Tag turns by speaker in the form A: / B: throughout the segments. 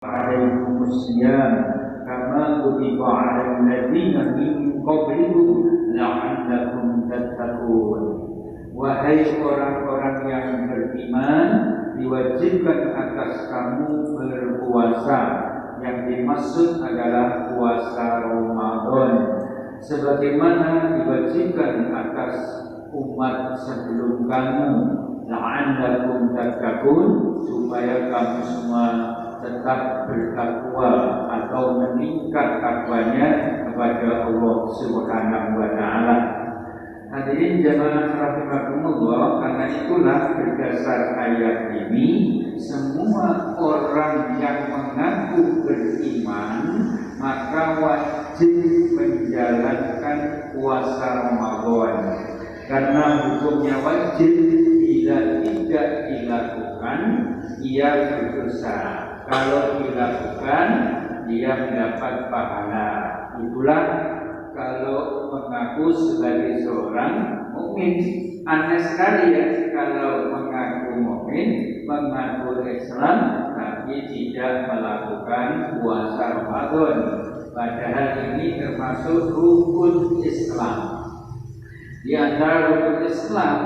A: عليكم الصيام كما كتب على الذين من qablikum la'allakum tattaqun. Wahai orang-orang yang beriman, diwajibkan atas kamu berpuasa. Yang dimaksud adalah puasa Ramadan, sebagaimana diwajibkan atas umat sebelum kamu, la'allakum tattaqun, supaya kamu semua tetap bertakwa atau meningkat takwanya kepada Allah Subhanahu wa taala. Hadirin jamaah rahimakumullah, karena itulah berdasar ayat ini semua orang yang mengaku beriman maka wajib menjalankan puasa Ramadan, karena hukumnya wajib. Bila tidak dilakukan ia berdosa, kalau dilakukan dia mendapat pahala. Itulah kalau mengaku sebagai seorang mukmin. Aneh sekali ya kalau mengaku mukmin, mengaku Islam, tapi tidak melakukan puasa Ramadan. Padahal ini termasuk rukun Islam. Di antara rukun Islam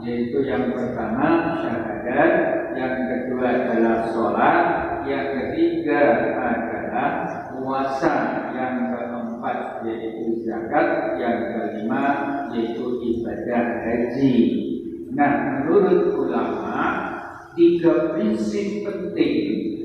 A: yaitu yang pertama syahadat, yang kedua adalah sholat, yang ketiga adalah puasa, yang keempat yaitu zakat, yang kelima yaitu ibadah haji. Nah, menurut ulama, 3 prinsip penting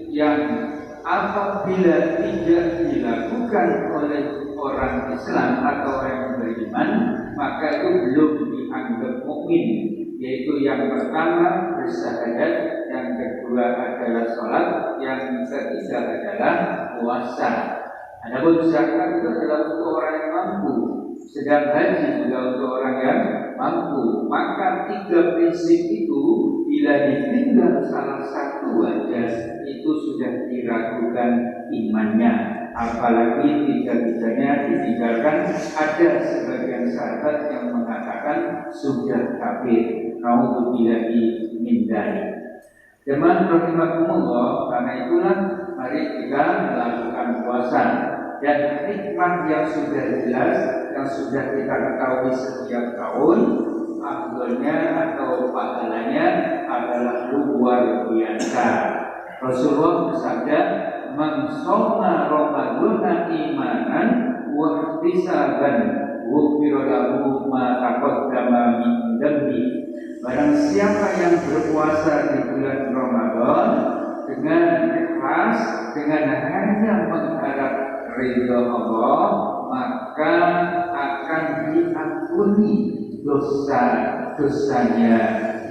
A: yang apabila tidak dilakukan oleh orang Islam atau orang beriman, maka itu belum dianggap mukmin. Yaitu yang pertama bersyahadat, yang kedua adalah sholat, yang ketiga adalah puasa. Adapun zakat itu adalah untuk orang yang mampu, sedang haji juga untuk orang yang mampu. Maka 3 prinsip itu bila ditinggal salah satu aja itu sudah diragukan imannya. Apalagi tiga-tiganya ditinggalkan. Ada sebagian sahabat yang mengatakan sudah kafir. Naudzubillahi min dzalik. Jemaah rahimakumullah, karena itulah mari kita melakukan puasa. Dan hikmah yang sudah jelas, yang sudah kita ketahui setiap tahun, afdolnya atau pahalanya adalah luar biasa. Rasulullah bersabda, "Man shoma Ramadana imanan wa ihtisaban, ghufira lahu ma taqaddama min dhanbi." Barang siapa yang berpuasa di bulan Ramadan dengan ikhlas, dengan hanya mengharap ridha Allah, maka akan diampuni dosa-dosanya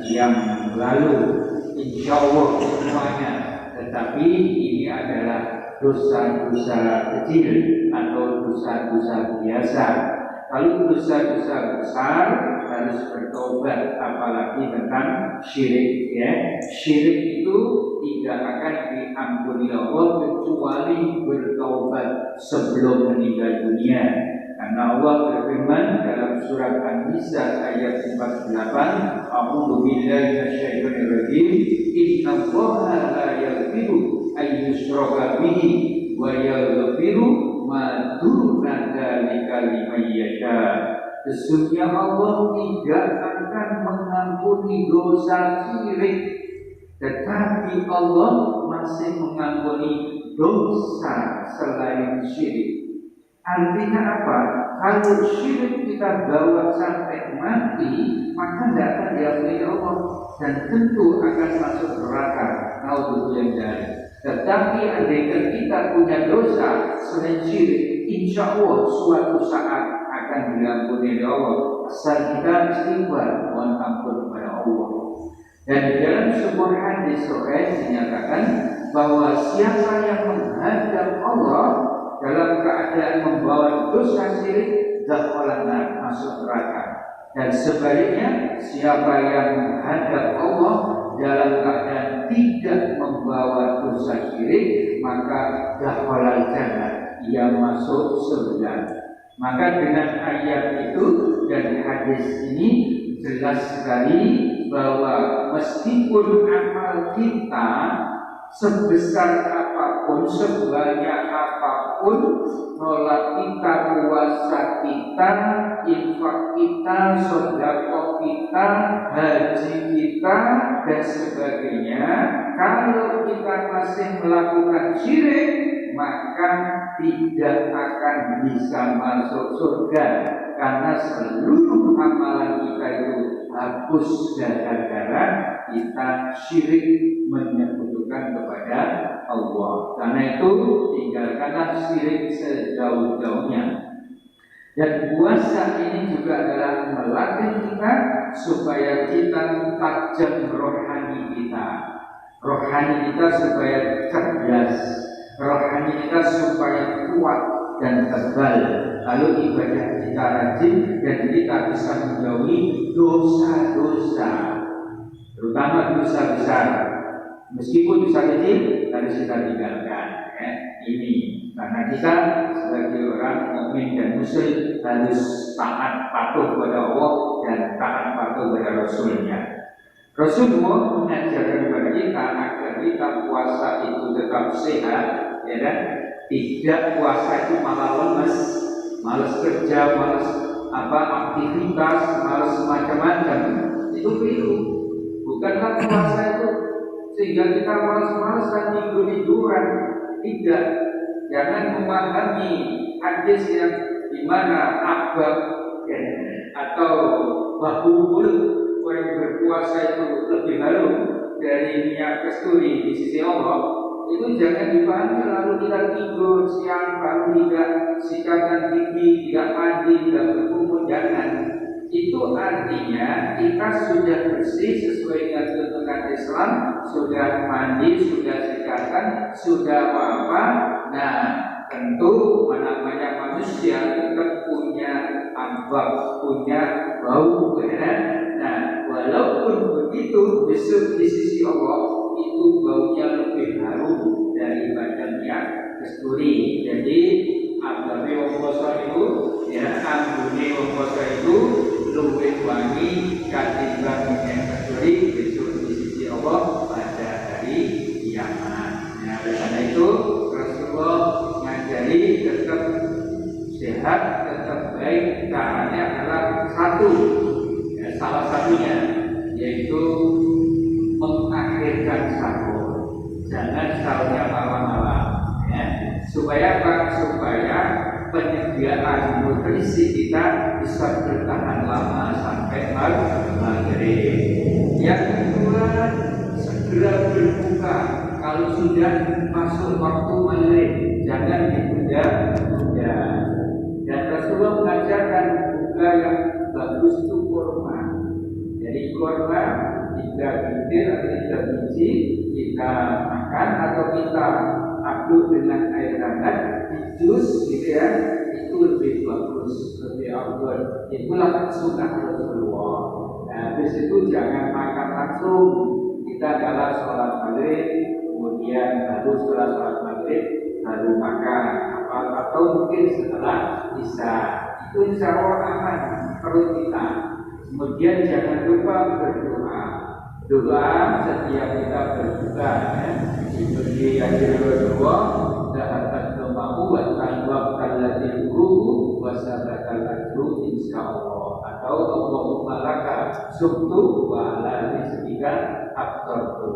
A: yang lalu, insya Allah semuanya. Tetapi ini adalah dosa-dosa kecil atau dosa-dosa biasa. Kalau dosa-dosa besar harus bertobat, apalagi tentang syirik ya. Syirik itu tidak akan diampuni Allah kecuali bertobat sebelum meninggal dunia. Karena Allah berfirman dalam surat An-Nisa ayat 48, "A'udzu billahi minasyaitonir rajim. Innallaha la yaghfiru an yushraka bihi wa yaghfiru ma duna dzalika liman yasha." Sesungguhnya Allah tidak akan mengampuni dosa syirik, tetapi Allah masih mengampuni dosa selain syirik. Artinya apa? Kalau syirik kita bawa sampai mati, maka tidak akan diampuni Allah dan tentu akan masuk neraka. Naudzubillah. Tetapi andaikan kita punya dosa selain syirik, insya Allah suatu saat akan diampuni oleh Allah. Asal kita istighfar, mohon ampun kepada Allah. Dan di dalam sebuah hadis sahih dinyatakan bahwa siapa yang menghadap Allah dalam keadaan membawa dosa syirik, dakhalan masuk neraka. Dan sebaliknya, siapa yang menghadap Allah dalam keadaan tidak membawa dosa syirik, maka dakhalal jannah, ia masuk surga. Maka dengan ayat itu dan hadis ini jelas sekali bahwa meskipun amal kita sebesar apapun, sebanyak apapun, sholat kita, puasa kita, infak kita, sedekah kita, haji kita, dan sebagainya, kalau kita masih melakukan syirik, maka tidak akan bisa masuk surga, karena seluruh amalan kita itu hapus gara-gara kita syirik menyekutukan kepada Allah. Karena itu tinggalkanlah syirik sejauh-jauhnya. Dan puasa ini juga adalah melatih kita supaya kita tajam rohani kita. Rohani kita supaya cerdas, rohani kita supaya kuat dan tebal. Lalu ibadah kita rajin dan kita bisa menjauhi dosa-dosa, terutama dosa besar. Meskipun dosa kecil harus kita tinggalkan. Ini karena kita sebagai orang mukmin dan muslim harus taat patuh kepada Allah dan taat patuh kepada Rasulnya. Rasulullah mengajarkan kepada kita agar kita puasa itu tetap sehat, ya kan? Tidak puasa itu malah lemes, malas kerja, malas aktivitas, malas macam-macam. Itu keliru. Bukanlah puasa itu sehingga kita malas-malas dan tidur-tiduran. Tidak. Jangan memahami hadis yang dimana abab atau bahul orang berpuasa itu lebih harum dari minyak kasturi di sisi Allah. Itu jangan dipahami lalu kita tidur siang baru tidak sikatan gigi, tidak mandi, tidak berkumur. Jangan. Itu artinya kita sudah bersih sesuai dengan tuntunan Islam, sudah mandi, sudah sikatan, sudah apa-apa. Nah, tentu namanya manusia tetap punya ambak, punya bau, kan? Nah, walaupun begitu, besok di sisi Allah itu baunya lebih harum daripada minyak kasturi. Jadi ambane wong poso itu, ya, ambune wong poso itu luwih wangi ketimbang minyak kasturi besok di sisi Allah pada hari kiamat. Nah, karena itu Rasulullah ngajari tetap sehat, tetap baik. Caranya adalah satu, ya, salah satunya yaitu mengakhirkan sahur. Jangan sahurnya malam-malam, ya. Supaya apa? Supaya penyediaan nutrisi kita bisa bertahan lama sampai maghrib. Yang kedua, segera berbuka kalau sudah masuk waktu maghrib, jangan ditunda-tunda. Dan Rasulullah mengajarkan buka yang bagus itu kurma. Jadi kurma 3 butir atau 3 biji kita makan atau kita aduk dengan air hangat di jus, gitu ya, itu lebih bagus, lebih afdal. Itulah sunnah Rasulullah. Nah, habis itu jangan makan langsung. Kita adalah sholat maghrib, kemudian baru setelah sholat maghrib baru makan, atau mungkin setelah isya. Itu insya Allah aman perut kita. Kemudian jangan lupa berdoa. Doa setiap kita berbuka, ya. Itu diajar Rasulullah, dahatat kemahu wa tanwab kallatil ruhu wa sabatal ajru insyaallah. Atau Allahumma laka suktu wa ala rizqika aftartu.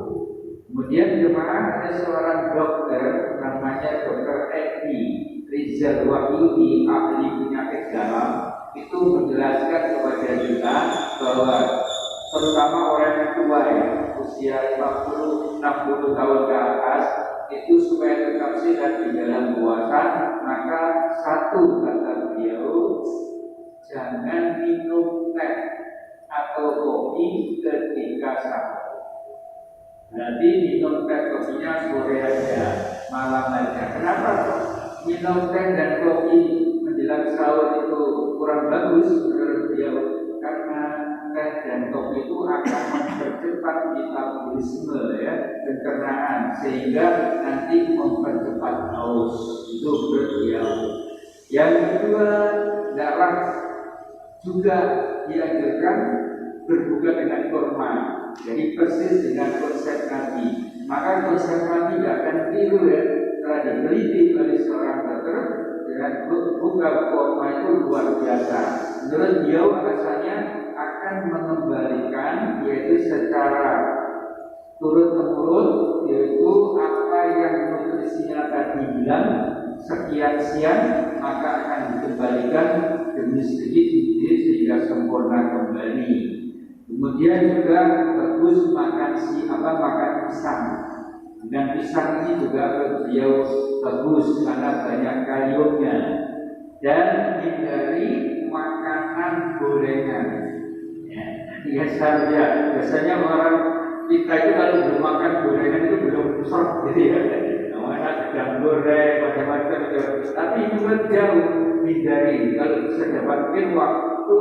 A: Kemudian jemaah ada seorang dokter namanya Dokter Edi Rizal Wahyudi, ahli penyakit dalam, itu menjelaskan kepada kita bahwa terutama orang yang tua, ya, usia 50-60 tahun ke atas, itu supaya tetap sehat di dalam puasa, maka satu kata beliau, jangan minum teh atau kopi ketika sahur. Berarti minum teh kopinya sore aja, malam aja. Kenapa minum teh dan kopi menjelang sahur itu kurang bagus menurut beliau? Karena teh dan kopi itu akan mempercepat metabolisme, ya, pencernaan, sehingga nanti mempercepat haus. Itu menurut beliau. Yang kedua, darah juga dianjurkan berbuka dengan kurma. Jadi persis dengan konsep Nabi, Maka dosa tidak akan keliru ya. Telah diteliti oleh seorang dokter dengan buka koma itu luar biasa. Menurut beliau alasannya akan mengembalikan yaitu secara turun-temurun, yaitu apa yang nutrisinya tadi bilang sekian-sekian maka akan dikembalikan demi sedikit sehingga sempurna kembali. Kemudian juga bagus makan makan pisang. Dan pisang ini juga beliau bagus karena banyak kaliumnya. Dan hindari makanan gorengan. Biasanya orang kita itu kalau belum makan gorengan itu belum serp gitu ya. Namanya sedang goreng macam-macam. Tapi itu kan jauh hindari. Kalau bisa dapatkan waktu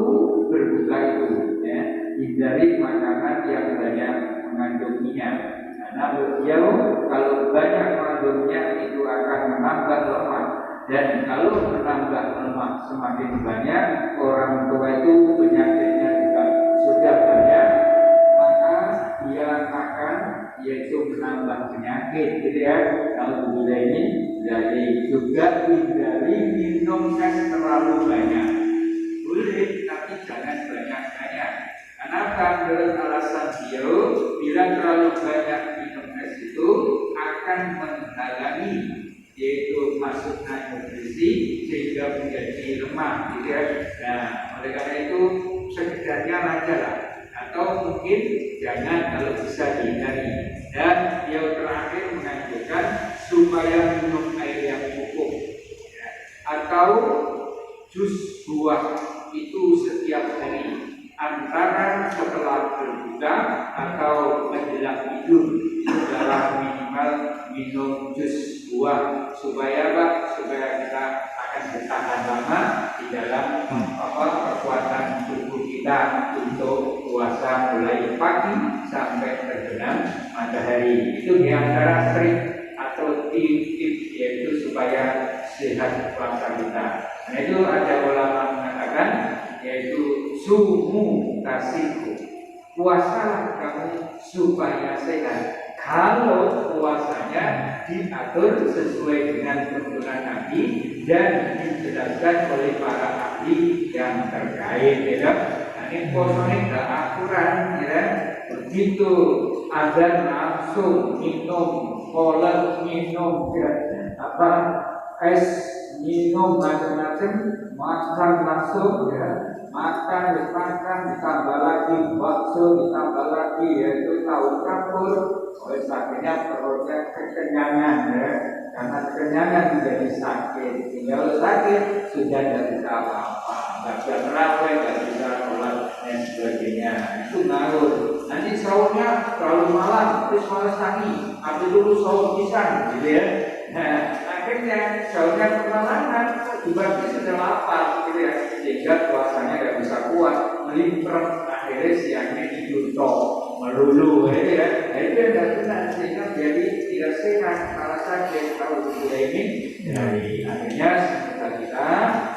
A: berbuka itu, ya. Hindari makanan yang banyak mengandung minyak. Karena beliau kalau banyak mengandungnya itu akan menambah lemak. Dan kalau menambah lemak semakin banyak, orang tua itu penyakitnya juga sudah banyak, maka dia akan yaitu menambah penyakit, gitu ya. Kalau gula ini jadi juga hindari minum es terlalu banyak. Boleh, tapi jangan banyak-banyak. Kenapa? Menurut alasan beliau, bila terlalu banyak minum es itu akan menghalangi yaitu masuknya nutrisi sehingga menjadi lemah, gitu ya. Nah, oleh karena itu sekedarnya aja lah, atau mungkin jangan kalau bisa dihindari. Dan beliau terakhir menganjurkan supaya minum air yang cukup, ya. Atau jus buah itu setiap hari antara setelah berbuka atau menjelang tidur itu adalah minimal minum jus buah supaya apa? Supaya kita akan bertahan lama di dalam kekuatan tubuh kita untuk puasa mulai pagi sampai terbenam matahari. Itu diantara trik atau tips yaitu supaya sehat puasa kita. Nah itu ada ulama mengatakan yaitu sumu tasiku, puasalah kamu supaya sehat. Kalau puasanya diatur sesuai dengan tuntunan Nabi dan dijelaskan oleh para ahli yang terkait, ya. Nah, ini puasanya tidak aturan, ya. Begitu azan langsung minum, kolak minum, ya. Es minum macam-macam, makan langsung, ya. Makan ditambah lagi bakso, ditambah lagi yaitu tahu campur. Oleh sakitnya perutnya kekenyangan, ya. Karena kekenyangan menjadi sakit. Kalau sakit sudah tidak bisa apa-apa, tidak bisa terawih, tidak bisa sholat dan sebagainya. Itu ngawur. Nanti sahurnya terlalu malam, terus malas lagi. Habis dulu sahur pisang, gitu ya. Nah, akhirnya sahurnya kemalaman, dibagi sudah lapar, gitu ya. Sehingga puasanya tidak bisa kuat, melimprem, akhirnya siangnya tidur melulu, gitu ya. Nah, itu yang tidak benar, sehingga jadi tidak sehat, malah sakit. Kalau kita ini, jadi akhirnya kita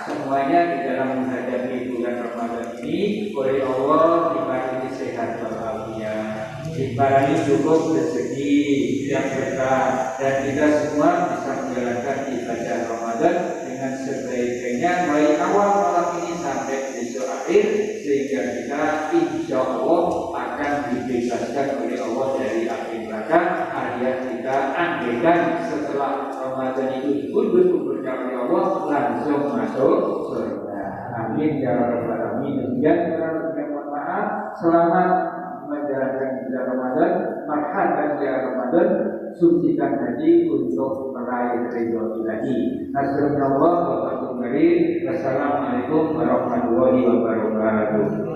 A: semuanya di dalam menghadapi bulan Ramadan ini oleh Allah dibarengi sehat walafiat, dibarengi cukup rezeki yang berkah, dan kita semua bisa menjalankan ibadah Ramadan dengan sebaik-baiknya mulai awal malam ini sampai besok akhir, sehingga kita insya Allah akan dibebaskan oleh Allah dari api neraka alias kita andaikan setelah Ramadan itu dikubur oleh Allah langsung masuk surga. Amin ya rabbal alamin. Demikian mohon maaf. Selamat menjalankan bulan Ramadan, marhaban ya Ramadan, sucikan hati untuk meraih ridho Ilahi. Assalamualaikum warahmatullahi wabarakatuh.